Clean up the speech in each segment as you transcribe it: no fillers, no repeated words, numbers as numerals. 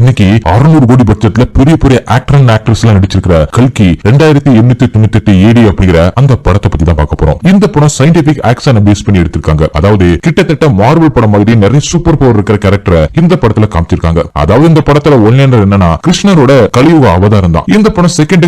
இன்னைக்கு 600 கோடி பட்ஜெட்ல பெரிய பெரிய ஆக்டர் அண்ட் ஆக்ட்ரஸ் எல்லாம் நடிச்சிருக்கிற கல்கி 2898 ஏடி அப்படிங்கிற அந்த படத்தை பத்தி தான் பார்க்க போறோம். இந்த படம் சயின்டிபிக் ஆக்ஷனை பேஸ் பண்ணி எடுத்திருக்காங்க. அதாவது கிட்டத்தட்ட மார்வல் படம் மாதிரி நிறைய சூப்பர் பவர் இருக்கிற கேரக்டரை இந்த படத்துல காமிச்சிருக்காங்க. அதாவது இந்த படத்துல ஒன்லைனர் என்னன்னா கிருஷ்ணரோட கலியுக அவதாரம் தான். இந்த படம் செகண்ட்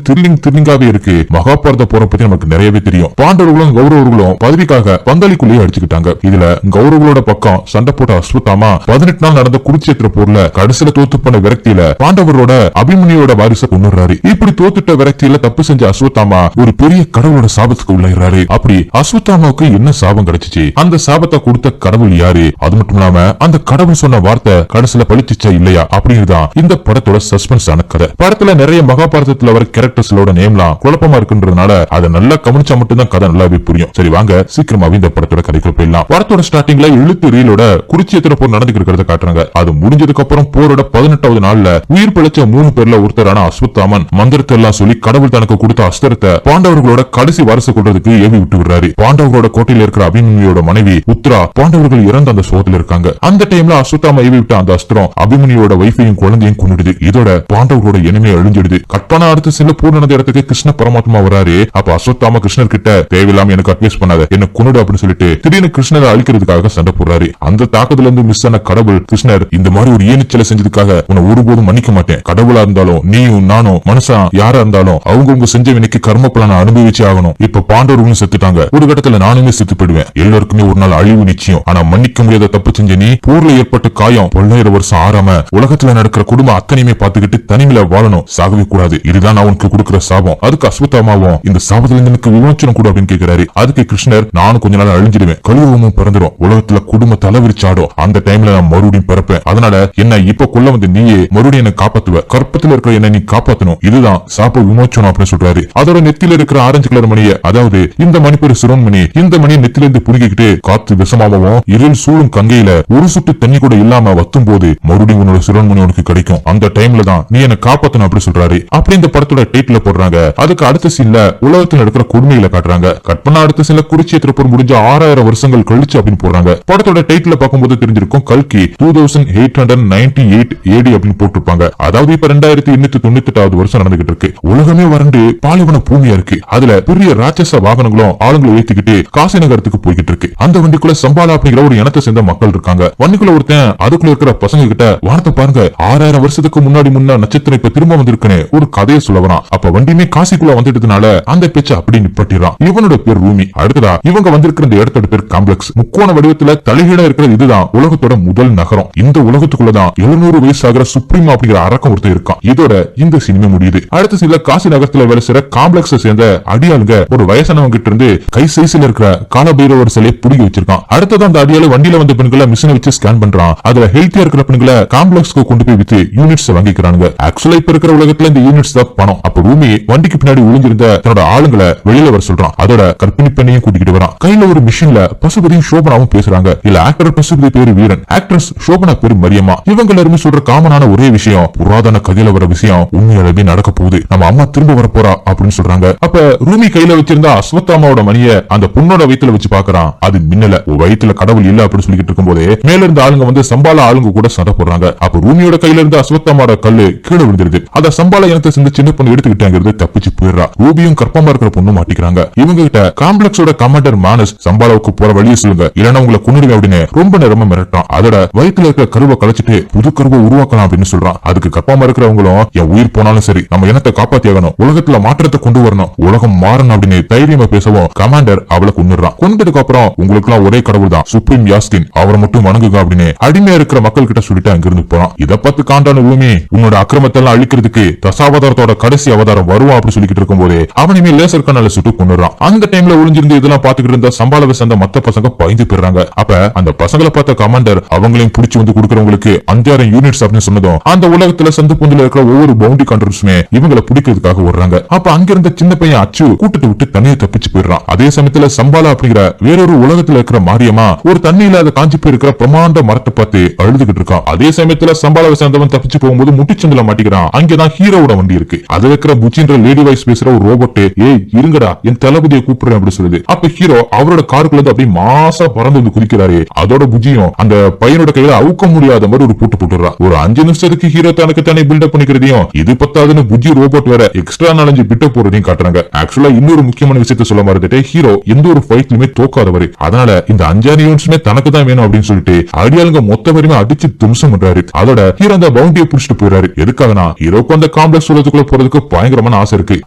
த்ரில்லிங்காவே இருக்கு. மகாபாரத போற பத்தி நமக்கு நிறையவே தெரியும். பாண்டவர்களும் கௌரவர்களும் பதவிக்காக பந்தாளிக்குள்ளேயே அடிச்சுக்கிட்டாங்க. இதுல கௌரவர்களோட பக்கம் சண்டை போட்ட அஸ்வத்தாமா 18 நாள் நடந்த குருட்சேத்திர போர்ல கடைசியில தோத்து பண்ண விரக்தியில பாண்டவரோட அபிமன்யுவோட வாரிசை கொன்னுறாரு. இப்படி தோத்துட்ட விரக்தியில தப்பு செஞ்ச அஸ்வத்தாமா ஒரு பெரிய கடவுளோட சாபத்துக்கு உள்ளாயிராரு. அப்படி அஸ்வத்தாமாவுக்கு என்ன சாபம் கிடைச்சிச்சு? அந்த சாபத்தை கொடுத்த கடவுள் யாரு? அது மட்டும் இல்லாம அந்த கடவுள் சொன்ன வார்த்தை கடைசியில பழிச்சிச்சா இல்லையா அப்படிங்கறதான் இந்த படத்தோட சஸ்பென்ஸ் ஆன கதை. படத்துல நிறைய மகாபாரதத்துல வர கேரக்டர்ஸோட நேம்லாம் குழப்பமா இருக்குன்றதுனால அதை நல்லா கவனிச்சா மட்டும்தான் கதை நல்லாவே புரியும். சரி வாங்க சீக்கிரமாவே இந்த படத்தோட கதைக்கு போயிடலாம். படத்தோட ஸ்டார்டிங்ல இழுத்து ரீலோட குருட்சேத்திர போர் நடந்துட்டு இருக்கிறத காட்டுறாங்க. அது முடிஞ்சதுக்கு அப்புறம் போரோட 18வது நாள்ல உயிர் பிழைச்ச 3 பேர்ல ஒருத்தரான அஸ்வத்தாமன் மந்திரத்தை எல்லாம் சொல்லி கடவுள் தனக்கு கொடுத்த அஸ்திரத்தை பாண்டவர்களோட கடைசி வாரிசு கொள்றதுக்கு ஏவி விட்டு விடுறாரு. பாண்டவர்களோட கோட்டையில இருக்கிற அபிமன்யுவோட மனைவி உத்ரா பாண்டவர்கள் இறந்த அந்த சோகத்துல இருக்காங்க. அந்த டைம்ல அஸ்வத்தாமா ஏவி விட்ட அந்த அஸ்திரம் அபிமன்யுவோட வைஃபையும் குழந்தையும் கொன்னுடுது. இதோட பாண்டவர்களோட இனிமே அழிஞ்சிடுது. கற்பனா அடுத்து சில போர் நடந்த இடத்துக்கு கிருஷ்ண பரமாத்மா வராரு. அப்ப அஸ்வத்தாமா கிருஷ்ணர் கிட்ட தேவையில்லாம எனக்கு அட்வைஸ் பண்ணாத, என்ன கொன்னுடு அப்படின்னு சொல்லிட்டு திடீர்னு கிருஷ்ணரை அழிக்கிறதுக்காக சண்டை போடுறாரு. அந்த தாக்கத்துல இருந்து மிஸ் ஆன கடவுள் கிருஷ்ணர் இந்த மாதிரி ஒரு ஏனிச்சலை செஞ்சதுக்காக உன்னை ஒருபோதும் மன்னிக்க மாட்டேன். கடவுளா இருந்தாலும் நீயும் நானும் மனுஷன் யாரா இருந்தாலும் அவங்கவுங்க செஞ்ச வினைக்கு கர்ம பலனை அனுபவிச்சு ஆகணும். இப்ப பாண்டவர்களும் செத்துட்டாங்க. ஒரு கட்டத்துல நானுமே செத்து போயிடுவேன். எல்லாருக்குமே ஒரு நாள் அழிவு நிச்சயம். ஆனா மன்னிக்க முடியாத தப்பு செஞ்ச நீ போர்ல ஏற்பட்ட காயம் 1000 வருஷம் ஆறாம உலகத்துல நடக்கிற குடும்பம் அத்தனையுமே பாத்துக்கிட்டு தனிமையில வாழணும், சாகவே கூடாது. இதுதான் நான் உனக்கு கொடுக்கிற சாபம். அதுக்கு அஸ்வத்தாமாவும் இந்த சாபத்துல இருந்து எனக்கு விமோச்சனம் கூட அப்படின்னு கேட்கிறாரு. அதுக்கு கிருஷ்ணர் நானும் கொஞ்ச நாள் அழிஞ்சிடுவேன், கலியுகமும் பிறந்துடும், உலகத்துல குடும்ப தலைவிரிச்சாடும், அந்த டைம்ல நான் மறுபடியும் பிறப்பேன். அதனால என்ன இப்ப கொல்ல வந்து நீயே மறுபடியும் என்ன காப்பாத்துவ, கற்பத்துல இருக்கிற என்ன நீ காப்பாத்தணும், இதுதான் சாப விமோச்சனம் அப்படின்னு சொல்றாரு. அதோட நெத்தில இருக்கிற ஆரஞ்சு கலர் மணியை, அதாவது இந்த மணிப்பூர் சிரோன்மணி, இந்த மணியை நெத்தில இருந்து புடுங்கிக்கிட்டு காத்து விஷமாவும் இருள் சூழும் கங்கையில ஒரு சுட்டு தண்ணி கூட இல்லாம வத்தும் போது மறுபடியும் உன்னோட சிரோன்மணி உனக்கு கிடைக்கும். அந்த டைம்ல தான் நீ என்ன காப்பாத்தணும் அப்படி சொல்றாரு. அப்படி இந்த படத்தோட டைட்டில் போடுறாங்க. அதுக்கு அடுத்த சீன்ல உலகத்துல நடக்கிற கொடுமைகளை காட்டுறாங்க. கற்பனா அடுத்த சீன்ல குருட்சேத்திர போர் முடிஞ்ச 6000 வருஷங்கள் கழிச்சு அப்படின்னு போடுறாங்க. படத்தோட டைட்டில் பார்க்கும்போது தெரிஞ்சிருக்கும் கல்கி 2898 ஏடி அப்படின்னு போட்டிருப்பாங்க. அதாவது இப்ப 2898வது வருஷம் நடந்துகிட்டு இருக்கு. உலகமே வறண்டு பாலைவன பூமியா இருக்கு. அதுல பெரிய ராட்சச வாகனங்களும் ஆளுங்களை ஏத்திக்கிட்டு காசி நகரத்துக்கு போய்கிட்டு இருக்கு. அந்த வண்டிக்குள்ள சம்பாலா அப்படிங்கிற ஒரு இனத்தை சேர்ந்த மக்கள் இருக்காங்க. வண்டிக்குள்ள ஒருத்தன் அதுக்குள்ள இருக்கிற பசங்க கிட்ட வானத்தை பாருங்க, 6000 வருஷத்துக்கு முன்னாடி நட்சத்திரம் இப்ப திரும்ப வந்திருக்குன்னு ஒரு கதையை சொல்ல வரான். அப்ப வண்டியுமே காசிக்குள்ள வந்துட்டதுனால அந்த பேச்ச அப்படி நிப்பட்டிறான். இவனோட பேர் ரூமி. அடுத்ததா இவங்க வந்திருக்கிற இந்த இடத்தோட பேர் காம்ப்ளெக்ஸ். முக்கோண வடிவத்துல தலைகீழ இருக்கிற இதுதான் உலகத்தோட முதல் நகரம். இந்த உலகத்துக்குள்ளதான் 700 வயசு ஆகிற சுப்ரீம் அப்படிங்கிற அரக்கம் ஒருத்தர் இருக்கான். இதோட இந்த சினிமா முடியுது. அடுத்த சில காசி நகரத்துல வேலை செய்யற காம்ப்ளெக்ஸ் சேர்ந்த அடியாளுங்க ஒரு வயசானவங்க கிட்ட இருந்து கை சைஸ்ல இருக்கிற காலபைரவர் சிலையை புடிங்கி வச்சிருக்கான். அடுத்ததான் அந்த அடியாளு வண்டியில வந்த பெண்களை மிஷினை வச்சு ஸ்கேன் பண்றான். அதுல ஹெல்த்தியா இருக்கிற பெண்களை காம்ப்ளெக்ஸ்க்கு கொண்டு போய் வித்து யூனிட்ஸ் வாங்கிக்கிறாங்க. ஆக்சுவலா இப்ப இருக்கிற உலகத்துல இந்த யூனிட்ஸ் தான் பணம். அப்ப ரூமி வண்டிக்கு பின்னாடி ஒளிஞ்சிருந்த தன்னோட ஆளுங்களை வெளியில வர சொல்றான். அதோட கற்பிணி பெண்ணையும் கூட்டிட்டு வரான். கையில ஒரு மிஷின்ல பசுபதியும் சோபனாவும் பேசுறாங்க. இல்ல ஆக்டர் பசுபதி பேரு வீரன், ஆக்ட்ரஸ் சோபனா பேரு மரியம்மா. இவங்க எல்லாருமே சொல்ற காமனான ஒரே விஷயம், புராதன கதையில வர விஷயம் உண்மையாலுமே நடக்க போகுது, நம்ம அம்மா திரும்ப வர போறா அப்படின்னு சொல்றாங்க. அப்ப ரூமி கையில வச்சிருந்தா அஸ்வத்தாமாவோட மணிய அந்த பொண்ணோட வயித்துல வச்சு பாக்குறான். அது மின்னல. வயித்துல கடவுள் இல்ல அப்படின்னு சொல்லிட்டு இருக்கும் போதே மேல இருந்த ஆளுங்க வந்து சம்பாலா ஆளுங்க கூட சண்டை போடுறாங்க. அப்ப ரூமியோட கையில இருந்த அஸ்வத்தாமாவோட கல்லு கீழே விழுந்துருது. அத சம்பாலா இனத்தை சேர்ந்து சின்ன பொண்ணு எடுத்துக்கிட்டாங்கிறது தப்பிச்சு போயிடுறா. ரூபியும் கற்பமா இருக்கிற பொண்ணு மாட்டிக்கிறாங்க. இவங்க கிட்ட காம்ப்ளெக்ஸோட கமாண்டர் மானஸ் சம்பாலாவுக்கு போற வழியை சொல்லுங்க, இல்லன்னா உங்களை கொன்னுடுவேன் அப்படின்னு ரொம்ப நேரமா மிரட்டான். அதோட வயித்துல இருக்கிற கருவை கலைச்சிட்டு புது கருவை உருவாக்கலாம் அப்படின்னு சொல்றான். அதுக்கு கற்பமா இருக்கிறவங்களும் என் உயிர் போனாலும் சரி நம்ம இனத்தை காப்பாத்தி ஆகணும், உலகத்துல மாற்றத்தை கொண்டு வரணும், உலகம் மாறணும் அப்படின்னு தைரியமா பேசவும் கமாண்டர் அவளை கொன்னுறான். கொண்டதுக்கு அப்புறம் உங்களுக்கு எல்லாம் ஒரே கடவுள் தான், சுப்ரீம் யாஸ்கின், அவரை மட்டும் வணங்குங்க அப்படின்னு அடிமையா இருக்கிற மக்கள் கிட்ட சொல்லிட்டு அங்கிருந்து போறான். இதை பார்த்து காண்டான பூமி உன்னோட அக்கிரமத்தை எல்லாம் அழிக்கிறதுக்கு தசாவதாரத்தோட கடைசி அவதாரம் வருவான் அப்படி சொல்லிட்டு இருக்கும் போது அவனையுமே லேசர் கண்ணால சுட்டு கொன்னுறான். அந்த டைம்ல ஒளிஞ்சிருந்து இதெல்லாம் பாத்துக்கிட்டு இருந்த சம்பாலவை சேர்ந்த மத்த பசங்க பயந்து போயிடுறாங்க. அப்ப அந்த பசங்களை பார்த்த கமாண்டர் அவங்களையும் பிடிச்சு வந்து கொடுக்கறவங்களுக்கு 5000 யூனிட்ஸ் அப்படின்னு சொன்னதும் அந்த உலகத்துல சந்து பொந்துல இருக்கிற ஒவ்வொரு பவுண்டரி கண்ட்ரோல்ஸுமே இவங்களை பிடிக்கிறதுக்காக வர்றாங்க. அப்ப அங்கிருந்த சின்ன பையன் அச்சு கூட்டிட்டு விட்டு தண்ணியை தப்பிச்சு போயிடுறான். அதே சமயத்துல சம்பாலா அப்படிங்கிற வேறொரு உலகத்துல இருக்கிற மாரியம்மா ஒரு தண்ணி இல்லாத காஞ்சி போயிருக்கிற பிரமாண்ட மரத்தை பார்த்து அழுதுகிட்டு இருக்கான். அதே சமயத்துல சம்பாலாவை சேர்ந்தவன் தப்பிச்சு போகும்போது முட்டிச்சந்தில மாட்டிக்கிறான். அங்கதான் ஹீரோவோட வண்டி இருக்கு. அது இருக்கிற புச்சின்ற லேடி வாய்ஸ் பேசுற ஒரு ரோபோட் ஏய் இருங்கடா என் தளபதியை கூப்பிடுறேன் அப்படி சொல்லுது. அப்ப ஹீரோ அவரோட காருக்குள்ள இருந்து அப்படியே மாசா பறந்து வந்து குதிக்கிறாரு. அதோட புஜியும் அந்த பையனோட கையில அவுக்க முடியாத மாதிரி ஒரு பூட்டு போட்டுறா. ஒரு 5 நிமிஷத்துக்கு ஹீரோ தனக்கு தானே பில்டப் பண்ணிக்கிறதையும் இது பத்தாதுன்னு புஜி ரோபோட் வேற எக்ஸ்ட்ரா 4-5 பிட்ட போறதையும் காட்டுறாங்க. ஆக்சுவலா இன்னொரு முக்கியமான விஷயத்த சொல்ல மறந்துட்டு ஹீரோ எந்த ஒரு ஃபைட்லயுமே தோக்காதவர். அதனால இந்த 5 யூனிட்ஸுமே தனக்கு தான் வேணும் அப்படின்னு சொல்லிட்டு அடியாளுங்க மொத்த வரையுமே அடிச்சு தும்சம் பண்றாரு. அதோட ஹீரோ அந்த பவுண்டியை புடிச்சிட்டு போயிறாரு. எதுக்காகனா ஹீரோக்கு அந்த காம்ப்ளெக்ஸ் உலகத்துக்குள்ள போறதுக்கு பயங்கரமான ஆசை இருக்கு.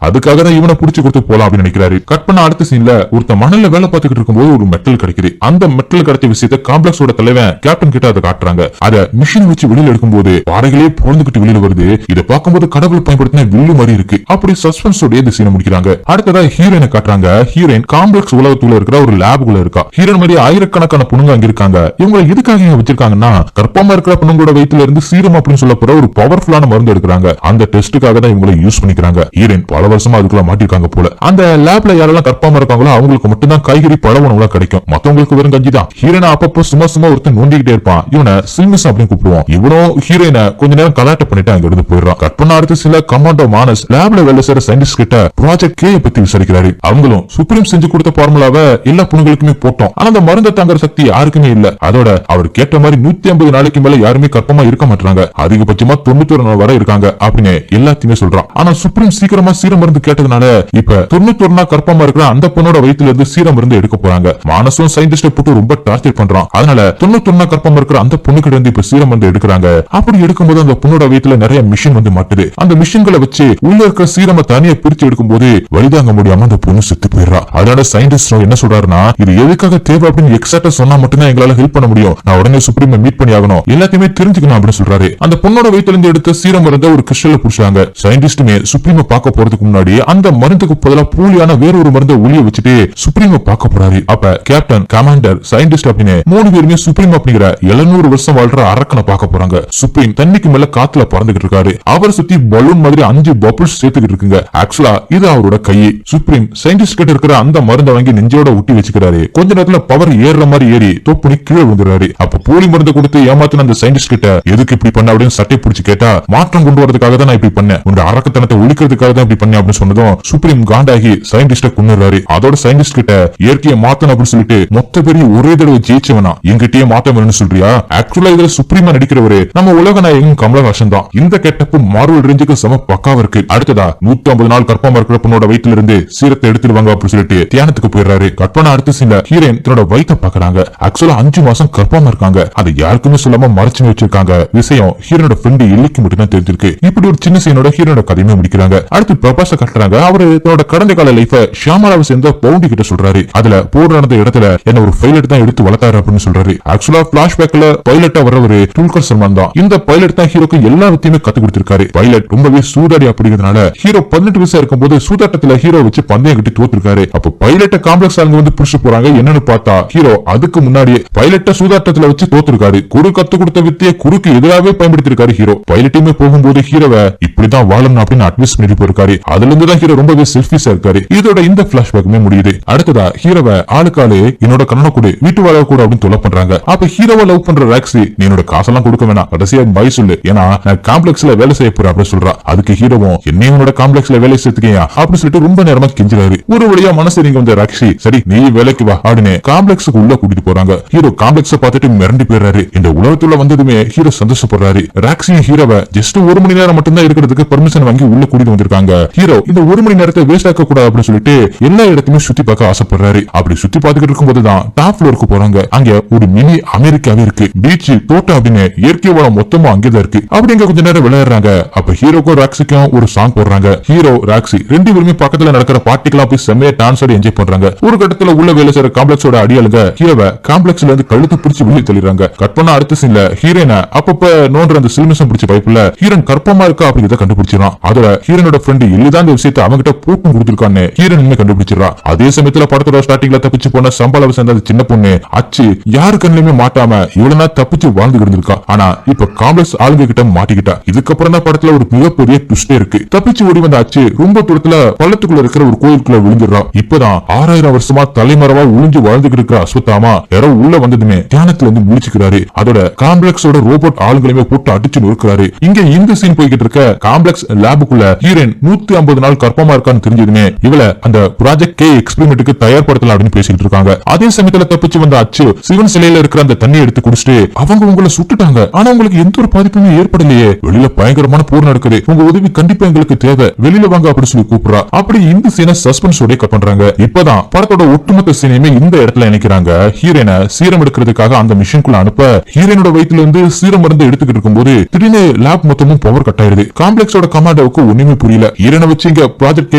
அதுக்காக தான் இவனை புடிச்சு கொடுத்து போலாம் அப்படின்னு நினைக்கிறாரு. கட் பண்ண அடுத்த சீன்ல ஒருத்த மணல்ல வேலை பார்த்துக்கிட்டு இருக்கும்போது ஒரு மெட்டல் கிடைக்குது. அந்த மெட்டல் கிடைச்ச விஷயத்த காம்ப்ளெக்ஸோட தலைவன் கேப்டன் கிட்ட அதை காட்டுறாங்க. அத மிஷின் வச்சு வெளியில எடுக்கும்போது பாறைகளே பொழுதுகிட்டு வெளியில வருது. இதை பார்க்கும்போது கடவுள் பயன்படுத்தின வில்லு மாதிரி இருக்கு. அப்படி சஸ்பென்ஸோட இந்த சீனை முடிக்கிறாங்க. அடுத்ததா ஹீரோயினை காட்டுறாங்க. ஹீரோயின் காம்ப்ளெக்ஸ் உலகத்துல இருக்கிற ஒரு லேபுக்குள்ள இருக்கா. ஹீரோயின் மாதிரி ஆயிரக்கணக்கான பொண்ணுங்க அங்க இருக்காங்க. இவங்களை எதுக்காக இங்க வச்சிருக்காங்கன்னா கர்ப்பமா இருக்கிற பொண்ணுங்களோட வயித்துல இருந்து சீரம் அப்படின்னு சொல்ல போற ஒரு பவர்ஃபுல்லான மருந்து எடுக்கிறாங்க. அந்த டெஸ்டுக்காக தான் இவங்களை யூஸ் பண்ணிக்கிறாங்க. ஹீரோயின் பல வருஷமா அதுக்குள்ள மாட்டிருக்காங்க போல. அந்த லேப்ல யாரெல்லாம் கர்ப்பமா இருக்காங்களோ அவங்களுக்கு மட்டும்தான் காய்கறி பழ உணவுகளா கிடைக்கும். மத்தவங்களுக்கு வெறும் கஞ்சி தான். ஹீரோயினை அப்பப்போ சும்மா ஒருத்தன் நோண்டிக்கிட்டே இருப்பான். இவனை சில்மிஸ் அப்படின்னு கூப்பிடுவான். இவனும் ஹீரோயினை கொஞ்ச நேரம் கலாட்ட பண்ணிட்டு அங்க இருந்து போயிடுறான். கட் பண்ண அடுத்து சில கமாண்டோ மானஸ் லேப்ல வேலை செய்யற சயின்டிஸ்ட் கிட்ட ப்ராஜெக்ட் கே பத்தி விசாரிக்கிறாரு. அவங்களும் சுப்ரீம் செஞ்சு கொடுத்த ஃபார்முலாவை எல்லா பொண்ணுங்களுக்குமே போட்டோம். ஆனா அந்த மருந்தை தாங்குற சக்தி யாருக்குமே இல்ல. அதோட அவர் கேட்ட மாதிரி 150 நாளைக்கு மேல யாருமே கர்ப்பமா இருக்க மாட்டாங்க. அதிகபட்சமா 91 நாள் வரை இருக்காங்க அப்படின்னு எல்லாத்தையுமே சொல்றான். ஆனா சுப்ரீம் சீக்கிரமா சீரம் மருந்து கேட்டதுனால இப்ப 91 நாள் கர்ப்பமா இருக்கிற அந்த பொண்ணோட வயித்துல இருந்து சீரம் மருந்து எடுக்க போறாங்க. மானசும் சயின்டிஸ்ட போட்டு ரொம்ப டார்ச்சர் பண்றான். அதனால 91 நாள் கர்ப்பமா இருக்கிற அந்த பொண்ணு கிட்ட இருந்து இப்ப சீரம் மருந்து எடுக்கிறாங்க. அப்படி எடுக்கும்போது அந்த பொண்ணோட வயித்துல நிறைய மிஷின் வந்து மாட்டுது. அந்த மிஷின்களை வச்சு உள்ள இருக்கிற சீரம தனியா பிரிச்சு எடுக்கும்போது வழிதாங்க முடியாம அந்த பொண்ணு செத்து போயிடுறா. அதனால சயின்டிஸ்ட் என்ன சொல்றாருன்னா இது எதுக்காக தேவை அப்படின்னு எக்ஸாக்டா சொன்னா மட்டும்தான் எங்களால ஹெல்ப் பண்ண முடியும். நான் உடனே சுப்ரீம் மீட் பண்ணி ஆகணும். எல்லாத்தையுமே தெரிஞ்சுக்கணும் அப்படின்னு சொல்றாரு. அந்த பொண்ணோட வயித்துல இருந்து எடுத்த சீரம் மருந்த ஒரு கிறிஸ்டல்ல புடிச்சாங்க. சயின்டிஸ்டுமே சுப்ரீம பார்க்க போறதுக்கு முன்னாடி அந்த மருந்துக்கு பதிலா போலியான வேற ஒரு மருந்தை ஒளிய வச்சுட்டு சுப்ரீம பார்க்க போறாரு. அப்ப கேப்டன், கமாண்டர், சயின்டிஸ்ட் அப்படின்னு 3 பேருமே சுப்ரீம் அப்படிங்கிற 700 வருஷம் வாழ்ற அரக்கனை பார்க்க போறாங்க. சுப்ரீம் தண்ணிக்கு மேல காத்துல பறந்துகிட்டு இருக்காரு. அவரை சுத்தி பலூன் மாதிரி 5 பபிள்ஸ் சேர்த்துக்கிட்டு இருக்குங்க. ஆக்சுவலா இது அவரோட கை. சுப்ரீம் சயின்டிஸ்ட் கிட்ட இருக்கிற அந்த மருந்தை வாங்கி நெஞ்சோட ஒட்டி வச்சுக்கிறாரு. கொஞ்ச நேரத்துல பவர் ஏறுற மாதிரி ஏறி தொப்புனி கீழே விழுந்துறாரு. அப்ப போலி மருந்து கொடுத்து ஏமாத்தின அந்த சயின்டிஸ்ட் கிட்ட எதுக்கு இப்படி பண்ண அப்படின்னு சட்டை பிடிச்சு கேட்டா மாற்றம் கொண்டு வரதுக்காக தான் நான் இப்படி பண்ணேன், உங்க அரக்கத்தனத்தை ஒழிக்கிறதுக்காக தான் இப்படி பண்ணேன் அப்படின்னு சொன்னதும் சுப்ரீம் காண்டாகி சயின்டிஸ்ட கொன்னுறாரு. அதோட சயின்டிஸ்ட் கிட்ட இயற்கையை மாத்தணும் அப்படின்னு சொல்லிட்டு மொத்த பேரிய ஒரே தடவை ஜெயிச்சவனா எங்கிட்டயே மாத்த வேணும்னு சொல்றியா? ஆக்சுவலா இதுல சுப்ரீமா நடிக்கிறவரு நம்ம உலக நாயகன் கமலஹாசன் தான். இந்த கெட்டப்பு மார்வல் ரேஞ்சுக்கு சம பக்காவா இருக்கு. அடுத்ததா 150 நாள் கர்ப்பமா இருக்கிற பொண்ணோட வயிற்றுல இருந்து சீரத்தை எடுத்துருவாங்க அப்படின்னு சொல்லிட்டு தியானத்துக்கு போயிடுறாரு. கற்பனை அடுத்த சீன்ல ஹீரோயின் தன்னோட வயித்தை பாக்குறாங்க. ஆக்சுவலா 5 மாசம் கர்ப்பமா இருக்காங்க. அது யாருக்குமே சொல்லாம மறைச்சு வச்சிருக்காங்க. விஷயம் ஹீரோனோட ஃப்ரெண்ட் எல்லிக்கு மட்டும் தான் தெரிஞ்சிருக்கு. இப்படி ஒரு சின்ன சீனோட ஹீரோனோட கதையுமே முடிக்கிறாங்க. அடுத்து பிரபாஸ கட்டுறாங்க. அவரு தன்னோட கடந்த கால லைஃப ஷியாமலாவை சேர்ந்த பவுண்டி கிட்ட சொல்றாரு. அதுல போர் நடந்த இடத்துல என்ன ஒரு பைலட் தான் எடுத்து வளர்த்தாரு அப்படின்னு சொல்றாரு. ஆக்சுவலா பிளாஷ்பேக்ல பைலட்டா வர்றவரு துல்கர் சல்மான் தான். இந்த பைலட் தான் ஹீரோக்கு எல்லா வித்தையுமே கத்து கொடுத்திருக்காரு. பைலட் ரொம்பவே சூதாடி அப்படிங்கிறதுனால ஹீரோ 18 வயசா இருக்கும்போது சூதாட்டத்துல ஹீரோ வச்சு பந்தயம் கட்டி தோத்துருக்காரு. அப்ப பைலட்ட காம்ப்ளெக்ஸ் ஆளுங்க வந்து புடிச்சு போறாங்க. என்னன்னு பார்த்தா ஹீரோ அதுக்கு முன்னாடியே பைலட்ட சூதாட்டத்துல வச்சு தோத்துருக்காரு. குரு கத்து கொடுத்த வித்தையை குறுக்கு எதிராகவே பயன்படுத்திருக்காரு ஹீரோ. பைலட்டுமே போகும்போது ஹீரோவை இப்படிதான் வாழணும் அப்படின்னு அட்வைஸ் பண்ணி போயிருக்காரு. அதுல இருந்து தான் ஹீரோ ரொம்பவே செல்ஃபிஷா இருக்காரு. இதோட இந்த பிளாஷ்பேக்குமே முடியுது. அடுத்ததா ஹீரோவை ஆளுக்காளு என்னோட கண்ணனை கூட வீட்டு வாழ கூட அப்படின்னு தொலை பண்றாங்க. அப்ப ஹீரோவை லவ் பண்ற ராக்ஸி நீ என்னோட காசெல்லாம் கொடுக்க வேணாம், கடைசியா பாய் சொல்லு, ஏன்னா நான் காம்ப்ளெக்ஸ்ல வேலை செய்ய போறேன் அப்படின்னு சொல்றா. அதுக்கு ஹீரோவும் என்னையும் உன்னோட காம்ப்ளெக்ஸ்ல வேலை சேர்த்துக்கியா அப்படின்னு சொல்லிட்டு ரொம்ப நேரமா கெஞ்சுறாரு. ஒரு வழியா மனசு நீங்க வந்த ராக்ஸி சரி நீ வேலைக்கு வா அப்படின்னு காம்ப்ளெக்ஸுக்கு உள்ள கூட்டிட்டு போறாங்க. ஹீரோ காம்ப்ளெக்ஸ பார்த்துட்டு மிரண்டு போயிடுறாரு. இந்த உலகத்துல வந்ததுமே ஹீரோ சந்தோஷப்படுறாரு. ராக்ஸியும் ஹீரோவை ஜஸ்ட் 1 மணி நேரம் மட்டும் தான் இருக்கிறதுக்கு பர்மிஷன் வாங்கி உள்ள கூட்டிட்டு வந்திருக்காங்க. ஹீரோ இந்த 1 மணி நேரத்தை வேஸ்ட் ஆக்க கூடாது அப்படின்னு சொல்லிட்டு எல்லா இடத்தையுமே சுத்தி பார்க்க ஆசைப்படுறாரு. அப்படி சுத்தி பார்த்துக்கிட்டு இருக்கும்போது தான் டாப் ஃப்ளோருக்கு போறாங்க. அங்க ஒரு மினி அமெரிக்காவே இருக்கு. பீச், தோட்டம் அப்படின்னு இயற்கை வளம் மொத்தமா அங்கேதான் இருக்கு. அப்படிங்க கொஞ்ச நேரம் விளையாடுறாங்க. அப்ப ஹீரோக்கும் ராக்ஸிக்கும் ஒரு சாங் போடுறாங்க. ஹீரோ ராக்ஸி 2 பேருமே பக்கத்துல நடக்கிற பார்ட்டிக்கெல்லாம் போய் செம்மையா டான்ஸ் ஆடி என்ஜாய் பண்றாங்க. ஒரு கட்டத்துல உள்ள வேலை செய்யற காம்ப்ளெக்ஸோட அடியாளுங்க ஹீரோவை காம்ப்ளெக்ஸ்ல இருந்து கழுத்து பிடிச்சு வெளியே தள்ளிடுறாங்க. கட் பண்ண அடுத்த சீன்ல ஹீரோயினை அப்பப்ப நோன்ற அந்த சில்மிசம் பிடிச்ச பைப்புல ஹீரோன் கர்ப்பமா இருக்கா அப்படிங்கிறத கண்டுபிடிச்சிடறான். அதோட ஹீரோனோட ஃப்ரெண்ட் எல்லிதான் இந்த விஷயத்தை அவங்கிட்ட போட்டும் கொடுத்திருக்கான்னு ஹீரோயின் கண்டுபிடிச்சிடறா. அதே சமயத்துல படத்தோட ஸ்டார்டிங்ல தப்பிச்சு போன சம்பளவை சேர்ந்த சின்ன பொண்ணு அச்சு யாரு கண்ணுலயுமே மாட்டாம இவ்வளவு நாள் தப்பிச்சு வாழ்ந்து இருந்திருக்கா. ஆனா இப்ப காம்ப்ளெக்ஸ் ஆளுங்க கிட்ட மாட்டிக்கிட்டா. இதுக்கப்புறம் தான் படத்துல ஒரு மிகப்பெரிய ட்விஸ்டே இருக்கு. தப்பிச்சு ஓடி வந்த அச்சு ரொம்ப தூரத்துல பள்ளத்துக்குள்ள இருக்கிற ஒரு கோயிலுக்குள்ள விழுந்துடுறா. இப்பதான் 6000 வருஷமா தலைமறைவா ஒளிஞ்சு வாழ்ந்துகிட்டு இருக்கிற அஸ்வத்தாமா யாரோ உள்ள வந்ததுமே தியானத்துல இருந்து முடிச்சுக்கிறாரு. அதோட காம்ப்ளெக்ஸோட ரோபோட் ஆளுங்களையுமே போட்டு அடிச்சு நொறுக்கிறாரு. இங்க இந்த சீன் போய்கிட்டு இருக்க காம்ப்ளெக்ஸ் லேபுக்குள்ள ஹீரோயின் 150 நாள் கர்ப்பமா இருக்கான்னு தெரிஞ்சதுமே இவள அந்த ப்ராஜெக்ட் கே எக்ஸ்பெரிமெண்ட்டுக்கு தயார்படுத்தலாம் அப்படின்னு பேசிட்டு இருக்காங்க. அதே சமயத்துல தப்பிச்சு வந்த அச்சு சிவன் சிலையில இருக்கிற அந்த தண்ணி எடுத்து குடிச்சிட்டு அவங்க உங்களை சுட்டுட்டாங்க, ஆனா உங்களுக்கு எங்களுக்கு எந்த ஒரு பாதிப்புமே ஏற்படலையே, வெளியில பயங்கரமான போர் நடக்குது, உங்க உதவி கண்டிப்பா எங்களுக்கு தேவை, வெளியில வாங்க அப்படின்னு சொல்லி கூப்பிடுறா. அப்படி இந்த சீனை சஸ்பென்ஸோட கட் பண்றாங்க. இப்பதான் படத்தோட ஒட்டுமொத்த சீனையுமே இந்த இடத்துல இணைக்கிறாங்க. ஹீரோயினை சீரம் எடுக்கிறதுக்காக அந்த மிஷின்குள்ள அனுப்ப ஹீரோயினோட வயிற்றுல இருந்து சீரம் மருந்து எடுத்துக்கிட்டு இருக்கும்போது திடீர்னு லேப் மொத்தமும் பவர் கட் ஆயிருது. காம்ப்ளெக்ஸோட கமாண்டோவுக்கு ஒண்ணுமே புரியல. ஹீரோனை வச்சு இங்க ப்ராஜெக்ட்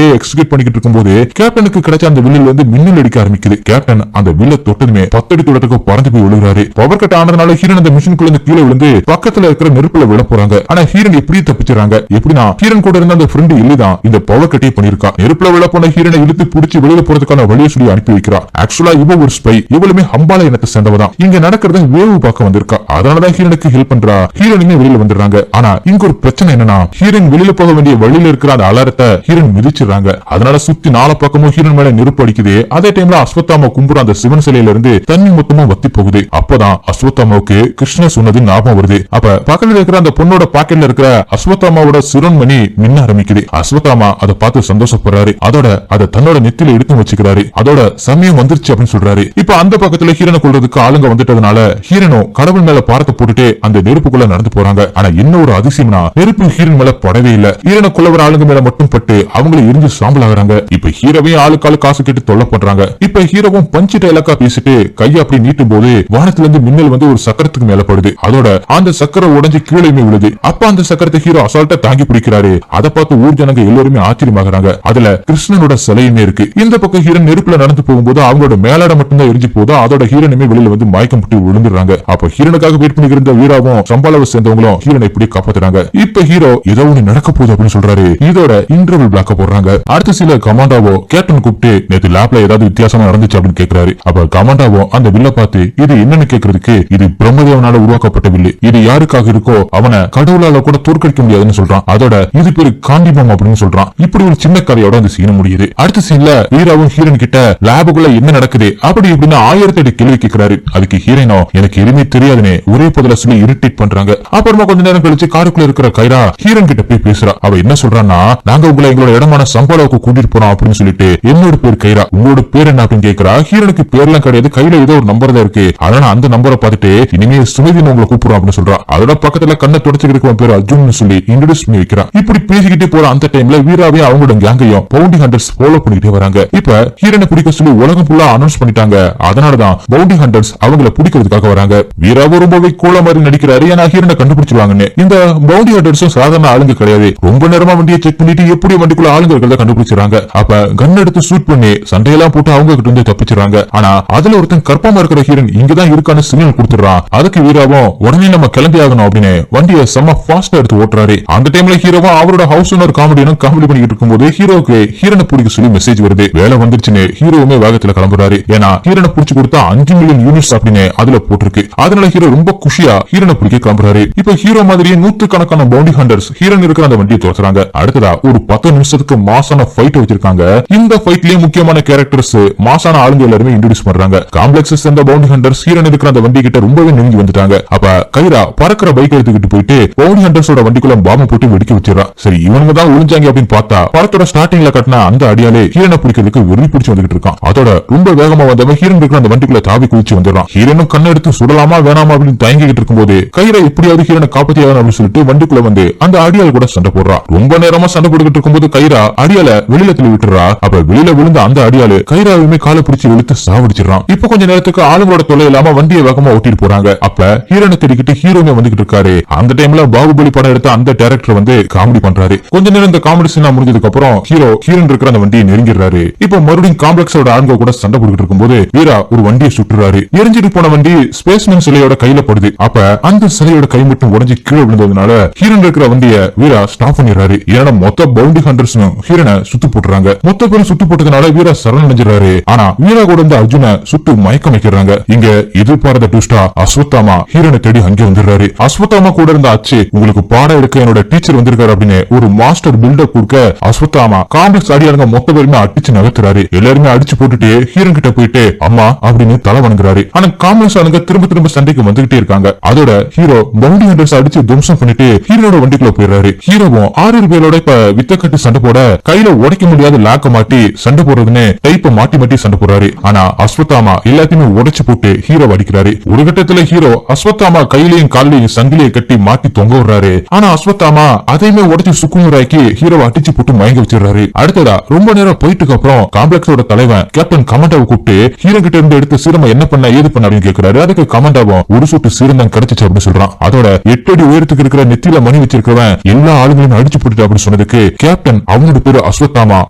எக்ஸிக்யூட் பண்ணிக்கிட்டு இருக்கும்போது கேப்டனுக்கு கிடைச்ச அந்த வில்லில் வந்து மின்னல் அடிக்க ஆரம்பிக்குது. கேப்டன் அந்த வில்ல தொட்டதுமே 10 அடி தூரத்துக்கு பறந்து போய் விழுகிறாரு. பவர் கட் ஆனதுனால ஹீரோன் அந்த மிஷின்குள்ள இருந்து கீழே விழுந்து பக்கத்துல இருக்கிற நெருப்புல விழ போறாங்க. ஆனா ஹீரோன் எப்படி தப்பிச்சுறாங்க? எப்படின்னா ஹீரோன் கூட இருந்த அந்த ஃப்ரெண்ட் இல்லதான் இந்த பவர் கட்டே பண்ணிருக்கா. நெருப்புல விழ போன ஹீரோனை இழுத்து பிடிச்சி வெளியில போறதுக்கான வழியை சொல்லி அனுப்பி வைக்கிறா. ஆக்சுவலா இவ ஒரு ஸ்பை, இவளுமே ஹம்பால இனத்தை சேர்ந்தவதான். இங்க நடக்கிறத வேவு பார்க்க வந்திருக்கா. அதனாலதான் ஹீரோனுக்கு ஹெல்ப் பண்றா. ஹீரோனுமே வெளியில வந்துடுறாங்க. ஆனா இங்க ஒரு பிரச்சனை என்னன்னா ஹீரோன் வெளியில போக வேண்டிய வழியில இருக்கிற அந்த அலாரத்தை ஹீரோன் மிதிச்சிடுறாங்க. அதனால சுத்தி 4 பக்கமும் ஹீரோன் மேல நெருப்பு அடிக்குது. அதே டைம்ல அஸ்வத்தாமா கும்புற அந்த சிவன் சிலையில இருந்து தண்ணி மொத்தமும் வத்தி போகுது. அப்பதான் அஸ்வத்தாமாவுக்கு கிருஷ்ணன் சொன்னது ஞாபகம் வருது. அப்ப பக்கத்துல இருக்கிற அந்த பொண்ணோட பாக்கெட்ல இருக்கிற அஸ்வத்தாமாவோட சிரோன்மணி மின்ன ஆரம்பிக்குது. அஸ்வத்தாமா அதை பார்த்து சந்தோஷப்படுறாரு. அதோட அதை தன்னோட நெத்தில எடுத்து வச்சுக்கிறாரு. அதோட சமயம் வந்துருச்சு அப்படின்னு சொல்றாரு. இப்ப அந்த பக்கத்துல ஹீரோனை கொள்றதுக்கு ஆளுங்க வந்துட்டதுனால ஹீரோனும் கடவுள் மேல பாரத்தை போட்டுட்டு அந்த நெருப்புக்குள்ள நடந்து போறாங்க. ஆனா என்ன ஒரு அதிசயம்னா நெருப்பு ஹீரோன் மேல படவே இல்ல. ஹீரோனை கொள்ள வர ஆளுங்க மேல மட்டும் பட்டு அவங்களை எரிஞ்சு சாம்பல் ஆகுறாங்க. இப்ப ஹீரோவே ஆளுக்காலு காசு கேட்டு தொல்லை பண்றாங்க. இப்ப ஹீரோவும் பஞ்சு டைலாக்கா பேசிட்டு கையை அப்படி நீட்டும் போது வானத்துல இருந்து மின்னல் வந்து ஒரு சக்கரத்துக்கு மேல படுது. அதோட அந்த சக்கரம் உடைஞ்சு கீழே விழுது. அப்ப அந்த சக்கரத்தை ஹீரோ அசால்ட்டா தாங்கி பிடிக்கிறாரு. அதை பார்த்து ஊர் ஜனங்க எல்லாருமே ஆச்சரியமாகறாங்க. அதுல கிருஷ்ணனோட சிலையுமே இருக்கு. இந்த பக்கம் ஹீரோன் நெருப்புல நடந்து போகும்போது அவங்களோட மேலாட மட்டும்தான் எரிஞ்சு போதும். அதோட ஹீரோனுமே வெளியில வந்து மயக்கம் போட்டு விழுந்துடுறாங்க. அப்ப ஹீரோனுக்காக வெயிட் பண்ணி இருந்த வீராவும் சம்பாலாவை சேர்ந்தவங்களும் ஹீரோனை இப்படி காப்பாத்துறாங்க. இப்ப ஹீரோ ஏதோ ஒண்ணு நடக்க போகுது அப்படின்னு சொல்றாரு. இதோட இன்டர்வல் பிளாக்க போடுறாங்க. அடுத்த சில கமாண்டாவோ கேப்டன் கூப்பிட்டு நேத்து லேப்ல ஏதாவது வித்தியாசமா நடந்துச்சு அப்படின்னு கேட்கிறாரு. அப்ப கமாண்டாவோ அந்த வில்ல பார்த்து இது என்னன்னு கேட்கறதுக்கு இது பிரம்மதேவனால உருவாக்கப்பட்ட வில்லு, இது யாருக்காக இருக்கோ அவனை கடவுளால கூட தோற்கடிக்க முடியாதுன்னு சொல்றான். அதோட இது பேரு காண்டிபம் அப்படின்னு சொல்றான். இப்படி ஒரு சின்ன கதையோட அந்த சீன் முடியுது. அடுத்த சீன்ல வீராவும் ஹீரோன் கிட்ட லேபுக்குள்ள என்ன நடக்குது அப்படி இப்படின்னு 1008 கேள்வி கேட்கிறாரு. அதுக்கு ஹீரோனோ எனக்கு எதுவுமே தெரியாதுன்னு ஒரே பதில சொல்லி இரிட்டேட் பண்றாங்க. அப்புறமா கொஞ்ச நேரம் கழிச்சு காருக்குள்ள இருக்கிற கைரா ஹீரோன் கிட்ட போய் பேசுறா. அவ என்ன சொல்றான்னா நாங்க உங்களை எங்களோட இடமான சம்பாலாவுக்கு கூட்டிட்டு போறோம் அப்படின்னு சொல்லிட்டு என்னோட பேர் கைரா, உங்களோட பேர் என்ன அப்படின்னு கேட்கிறா. ஹீரோனுக்கு பேர்லாம் கிடையாது, கையில ஏதோ ஒரு நம்பர் தான் இருக்கு. அதனால அந்த நம்பரை பார்த்துட்டு இனிமே சுமதினு உங்களை கூப்பிடுறோம் அப்படின்னு சொல்றா. அதோட பக்கத்துல கண்ணை தொடச்சுக்கிட்டு பேர் அர்ஜுன் சொல்லி இன்ட்ரோடியூஸ் பண்ணி வைக்கிறான். இப்படி பேசிக்கிட்டே போற அந்த டைம்ல வீராவே அவங்களோட கேங்கையும் பவுண்டி ஹண்டர்ஸ் ஃபாலோ பண்ணிக்கிட்டே வராங்க. இப்ப ஹீரோனை பிடிக்க சொல்லி உலகம் ஃபுல்லா அனௌன்ஸ் பண்ணிட்டாங்க. அதனாலதான் பவுண்டி ஹண்டர்ஸ் அவங்கள பிடிக்கிறதுக்காக வராங்க. வீராவும் ரொம்பவே கோல மாதிரி நடிக்கிறாரு. ஏன்னா ஹீரோனை கண்டுபிடிச்சிருவாங்கன்னு. இந்த பவுண்டி ஹண்டர்ஸும் சாதாரண ஆளுங்க கிடையாது. ரொம்ப நேரமா வண்டியை செக் பண்ணிட்டு எப்படி வண்டிக்குள்ள ஆளுங்க இருக்கிறத கண்டுபிடிச்சிருக்காங்க. அப்ப கன் எடுத்து ஷூட் பண்ணி சண்டையெல்லாம் போட்டு அவங்க கிட்ட இருந்து தப்பிச்சிடறாங்க. ஆனா அதுல ஒருத்தன் கற்பமா இருக்கிற ஹீரோன் இங்கதான் இருக்கான்னு சிக்னல் கொடுத்துறான். அதுக்கு வீராவும் உடனே நம்ம கிளம்பி ஆகணும் அப்படின்னு வண்டியை செம்ம ஃபாஸ்டா எடுத்து ஓட்டுறாரு. அந்த டைம்ல ஹீரோவும் அவரோட ஹவுஸ் ஓனர் காமெடி பண்ணிட்டு இருக்கும்போது ஹீரோக்கு ஹீரோனை பிடிக்க சொல்லி மெசேஜ் வருது. வேலை வந்துருச்சுன்னு ஹீரோவுமே வேகத்துல கிளம்புறாரு. ஏன்னா ஹீரோனை பிடிச்சு கொடுத்தா 5 மில்லியன் யூனிட்ஸ் அப்படின்னு அதுல போட்டிருக்கு. அதனால ஹீரோ ரொம்ப குஷியா ஹீரோனை பிடிக்க கிளம்புறாரு. இப்ப ஹீரோ மாதிரியே 100கணக்கான பவுண்டி ஹண்டர்ஸ் ஹீரோன் இருக்கிற அந்த வண்டியை துரத்துறாங்க. அடுத்ததா ஒரு 10 நிமிஷத்துக்கு மாசான ஃபைட் வச்சிருக்காங்க. இந்த ஃபைட்லயே முக்கியமான கேரக்டர்ஸ் மாசான ஆளுங்க எல்லாருமே இன்ட்ரோடியூஸ் பண்றாங்க. காம்ப்ளெக்ஸ் சேர்ந்த பவுண்டி ஹண்டர்ஸ் ஹீரோன் இருக்கிற அந்த வண்டி கிட்ட ரொம்பவே நெருங்கி வந்துட்டாங்க. அப்ப கைரா பறக்கிற பைக் எடுத்துக்கிட்டு போயிட்டு பவுண்டி ஹண்டர்ஸோட வண்டிக்குள்ள பாம்பு போட்டு வெடிக்க வச்சிடறா. சரி இவங்க தான் ஒளிஞ்சாங்க அப்படின்னு பார்த்தா படத்தோட ஸ்டார்டிங்ல கட்டின அந்த அடியாலே ஹீரோனை பிடிக்கிறதுக்கு வெறி பிடிச்சு வந்துகிட்டு இருக்கான். அதோட ரொம்ப வேகமா வந்தவன் ஹீரோன் இருக்கிற அந்த வண்டிக்குள்ள தாவி குதிச்சு வந்துடுறான். ஹீரோனும் கண்ணை எடுத்து சுடலாமா வேணாமா அப்படின்னு தயங்கிட்டு இருக்கும்போது கைரா எப்படியாவது ஹீரோனை காப்பாத்தி ஆகணும் அப்படின்னு சொல்லிட்டு வண்டிக்குள்ள வந்து அந்த அடியால் கூட சண்டை போடுறா. ரொம்ப நேரமா சண்டை போட்டுக்கிட்டு இருக்கும்போது கைரா அடியால வெளியில தள்ளி விட்டுறா. அப்ப வெளியில விழுந்த அந்த அடியாலு கைராவுமே காலை பிடிச்சு இழுத்து சாவடிச்சிடறான். இப்ப கொஞ்ச நேரத்துக்கு ஆளுங்களோட தொல்லை இல்லாம வண்டியை வேகமா ஓட்டிட்டு போறாங்க. அப்ப ஹீரோனை தேடிக்கிட்டு ஹீரோமே வந்துகிட்டு இருக்காரு. அந்த டைம்ல பாகுபலி படம் எடுத்த அந்த டைரக்டர் வந்து காமெடி பண்றாரு. கொஞ்ச நேரம் இந்த காமெடி சீனா முடிஞ்சதுக்கு அப்புறம் ஹீரோன் இருக்கிற அந்த வண்டியை நெருங்கிடுறாரு. இப்ப மறுபடியும் காம்ப்ளெக்ஸோட ஆளுங்க கூட சண்டை போட்டுக்கிட்டு இருக்கும்போது வீரா ஒரு வண்டியை சுட்டுறாரு. எரிஞ்சிட்டு போன வண்டி ஸ்பேஸ்மேன் சிலையோட கையில படுது. அப்ப அந்த சிலையோட கை மட்டும் உடஞ்சி கீழே விழுந்ததுனால ஹீரோன் இருக்கிற வண்டியை வீரா ஸ்டாப் பண்ணிடுறாரு. ஏன்னா மொத்த பவுண்டி ஹண்டர்ஸ் ஹீரோனை சுட்டு போட்டுறாங்க. மொத்த பேரும் சுட்டு போட்டதுனால வீரா சரணடைஞ்சிடறாரு. ஆனா வீரா கூட இருந்த அர்ஜுனை சுட்டு மயக்கம் வைக்கிறாங்க. இங்க எதிர்பார்த்த ட்விஸ்டா அஸ்வத்தாமா ஹீரோனை தேடி அங்கே வந்துடுறாரு. அஸ்வத்தாமா கூட இருந்த அச்சு உங்களுக்கு பாடம் எடுக்க என்னோட டீச்சர் வந்திருக்காரு அப்படின்னு ஒரு மாஸ்டர் பில்டப் கொடுக்க அஸ்வத்தாமா காம்ப்ளெக்ஸ் அடியாளுங்க மொத்த பேருமே அடிச்சு நகர்த்துறாரு. எல்லாருமே அடிச்சு போட்டுட்டு ஹீரோன் கிட்ட போயிட்டு அம்மா அப்படின்னு தலை வணங்குறாரு. ஆனா காம்ப்ளெக்ஸ் ஆளுங்க திரும்ப சண்டைக்கு வந்துகிட்டே இருக்காங்க. அதோட ஹீரோ பவுண்டி ஹண்டர்ஸ் அடிச்சு துவம்சம் பண்ணிட்டு ஹீரோட வண்டிக்குள்ள போயிடுறாரு. ஹீரோவும் 6 பேரோட இப்ப வித்த கட்டி சண்டை போட கையில உடைக்க முடியாத லாக்க மாட்டி சண்டை போடுறதுன்னு டைப்ப மாட்டி சண்டை போடுறாரு. ஆனா அஸ்வத்தாமா எல்லாத்தையுமே உடைச்சு போட்டு ஹீரோ அடிக்கிறாரு. ஒரு கட்டத்துல ஹீரோ அஸ்வத்தாமா கையிலையும் காலையும் சங்கிலியை கட்டி மாட்டி தொங்க விடுறாரு. ஆனா அஸ்வத்தாமா அதையுமே உடச்சி சுக்குநூறாக்கி ஹீரோவை அடிச்சு போட்டு மயங்க வச்சிடறாரு. அடுத்ததா ரொம்ப நேரம் போயிட்டு அப்புறம் காம்ப்ளெக்ஸோட தலைவன் கேப்டன் கமாண்டாவை கூப்பிட்டு ஹீரோ கிட்ட இருந்து எடுத்த சீரமை என்ன பண்ண ஏது பண்ண அப்படின்னு கேட்கிறாரு. அதுக்கு கமாண்டாவும் ஒரு சொட்டு சீரம் தான் கிடைச்சிச்சு அப்படின்னு சொல்றான். அதோட 8 அடி உயரத்துக்கு இருக்கிற நெத்தியில மணி வச்சிருக்கிறவன் எல்லா ஆளுங்களையும் அடிச்சு போட்டு அப்படின்னு சொன்னதுக்கு கேப்டன் அவனோட பேரு அஸ்வத்தாமா